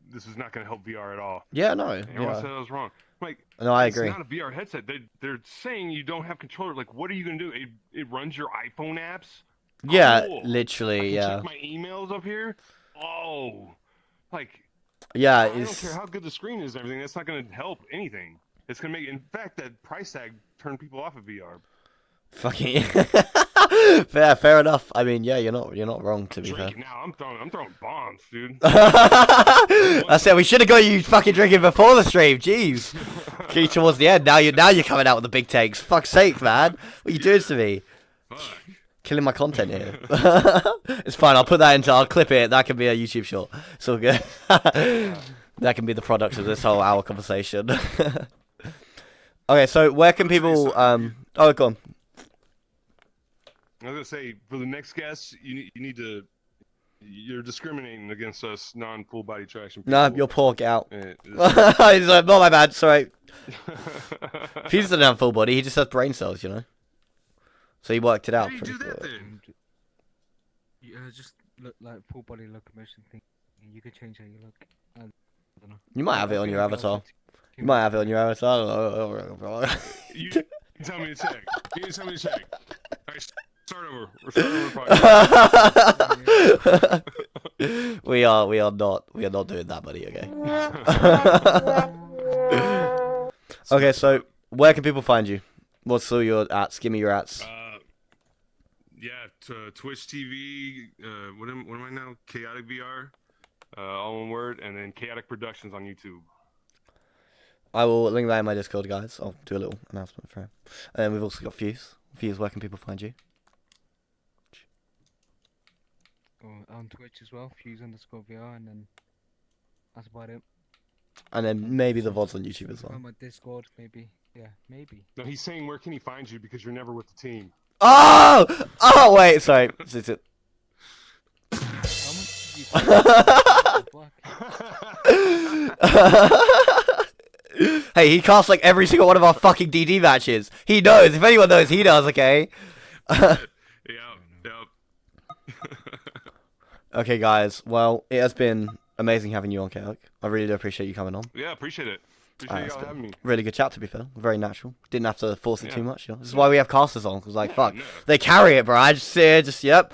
this is not going to help VR at all. Yeah, no. Everyone said I was wrong. Like, no, I agree. It's not a VR headset. They're saying you don't have controller. Like, what are you going to do? It runs your iPhone apps? Yeah, cool. literally, I can yeah. check my emails up here? Oh. Like, yeah, I don't care how good the screen is and everything. That's not going to help anything. It's going to make... In fact, that price tag turned people off of VR. Fucking fair enough. I mean, yeah, you're not wrong, to be fair. Now I'm throwing bombs, dude. I said we should have got you fucking drinking before the stream. Jeez, key towards the end. Now you're coming out with the big takes. Fuck's sake, man, what are you doing to me? Fuck. Killing my content here. It's fine. I'll clip it. That can be a YouTube short. It's all good. That can be the product of this whole hour conversation. Okay, so where can people? Oh, go on. I was gonna say, for the next guest, you need to. You're discriminating against us non-full body traction people. No, you're poor. Get out. He's like, not my bad. Sorry. Fuze doesn't have full body. He just has brain cells, you know. So he worked it out. How do you do that then? Just look like full body locomotion thing. You can change how you look. I don't know. You might have it on your avatar. You might have it on your avatar. You tell me to check. You tell me to check. All right, start over. We're starting over. We are not doing that, buddy. Okay. Okay, so where can people find you? What's all your ats? Give me your ats. Yeah, Twitch TV. What am I now? K-otic VR. All one word, and then K-otic Productions on YouTube. I will link that in my Discord, guys. I'll do a little announcement for him. And then we've also got Fuze. Fuze, where can people find you? On Twitch as well, Fuze_VR, and then that's about it. And then maybe the VODs on YouTube as well. On my Discord, maybe. Yeah, maybe. No, he's saying where can he find you because you're never with the team. Oh! Oh, wait, sorry. How much did you Hey, he casts like every single one of our fucking DD matches. He knows. If anyone knows, he knows, okay? Yeah. Okay, guys. Well, it has been amazing having you on, K-otic. I really do appreciate you coming on. Yeah, appreciate it. Appreciate It's y'all been having me. really good chat, to be fair. Very natural. Didn't have to force it Yeah. too much. You know? This is why we have casters on. Cause like, fuck, no. they carry it, bro. I just sit here, yep.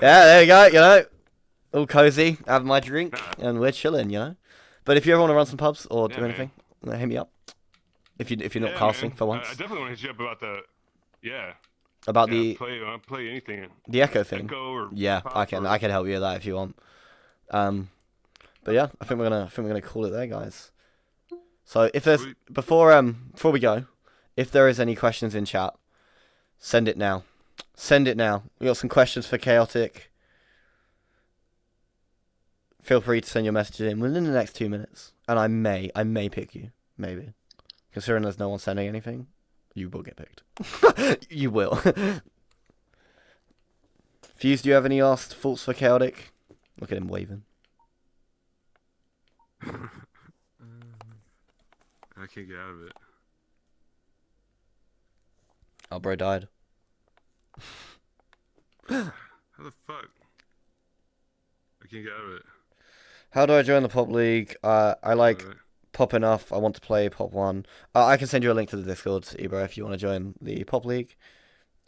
Yeah, there you go. You know, all cozy, have my drink, and we're chilling. You know. But if you ever want to run some pubs or do anything, hit me up. If you're not casting man. for once. I definitely want to hit you up about About play anything. the echo thing. Echo or Yeah, pop I can help you with that if you want. But yeah, I think we're gonna call it there, guys. So if there's before we go, if there is any questions in chat, send it now. Send it now. We got some questions for K-otic. Feel free to send your messages in within the next 2 minutes, and I may pick you, maybe. Considering there's no one sending anything, you will get picked. You will. Fuze, do you have any last thoughts for K-otic? Look at him waving. I can't get out of it. Oh, bro died. How the fuck? I can't get out of it. How do I join the pop league? I like Alright. pop enough. I want to play pop 1. I can send you a link to the Discord, Ebro, if you want to join the pop league.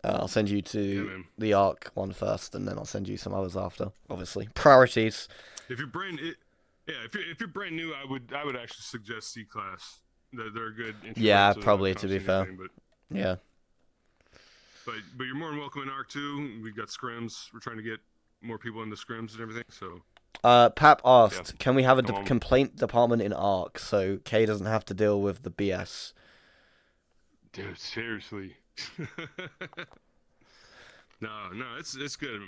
I'll send you to the Arc one first, and then I'll send you some others after. Obviously, priorities. If you're if you're brand new, I would actually suggest C class. They're a good. intro Yeah, to probably, to be Thompson fair. thing, Yeah. but you're more than welcome in Arc too. We got scrims. We're trying to get more people into scrims and everything. So. Pap asked, can we have a Come on. complaint department in Arc so K doesn't have to deal with the BS? Dude, seriously. No, it's good.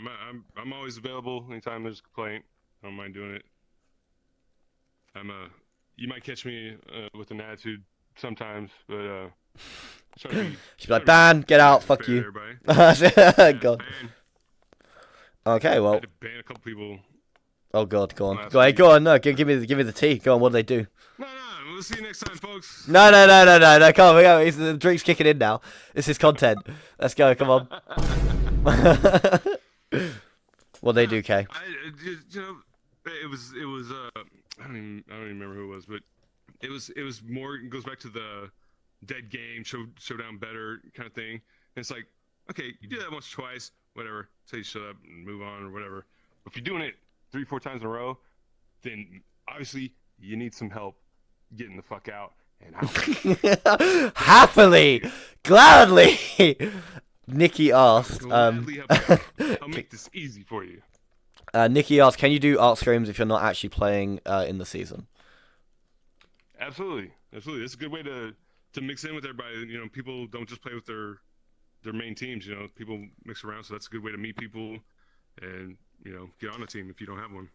I'm always available anytime there's a complaint. I don't mind doing it. You might catch me with an attitude sometimes, but try to be, She'd be like, ban, get out, fuck fair to you. everybody. God. Ban. Okay, I well. had to ban a couple people. Oh God, go on. Last Go, hey, week. go on. No, give me the tea. Go on. What do they do? No. We'll see you next time, folks. No. Come on, go. The drink's kicking in now. This is content. Let's go. Come on. What they do, K? It was. I don't even remember who it was, but it was more. It goes back to the dead game, showdown better kind of thing. And it's like, okay, you do that once or twice, whatever. Say you shut up and move on or whatever. But if you're doing it 3-4 times in a row, then obviously you need some help getting the fuck out and out. Happily, gladly. Nikki asked. Gladly help you out. I'll make this easy for you. Nikki asked, can you do art scrims if you're not actually playing in the season? Absolutely. It's a good way to mix in with everybody. You know, people don't just play with their main teams. You know, people mix around, so that's a good way to meet people and get on a team if you don't have one.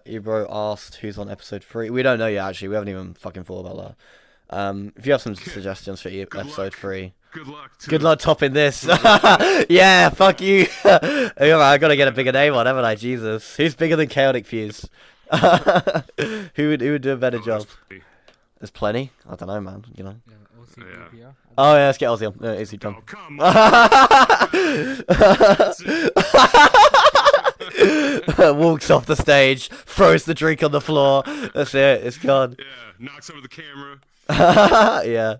Ebro asked who's on episode 3. We don't know yet, actually. We haven't even fucking thought about that. If you have some suggestions for episode 3. Good luck. Good luck topping this. Yeah, fuck you. I gotta get a bigger name on, haven't I? Jesus. Who's bigger than K-otic Fuze? Who would do a better job? There's plenty. I don't know, man. You know. Yeah. Oh yeah, let's get Ozzy on. Easy done. Oh, come on. Walks off the stage, throws the drink on the floor. That's it. It's gone. Yeah, knocks over the camera. Yeah.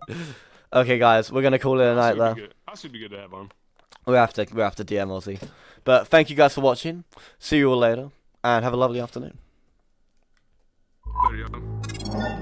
Okay, guys, we're gonna call it a night there. Also be good to have on. We have to DM Ozzy. But thank you guys for watching. See you all later, and have a lovely afternoon. Later, y'all.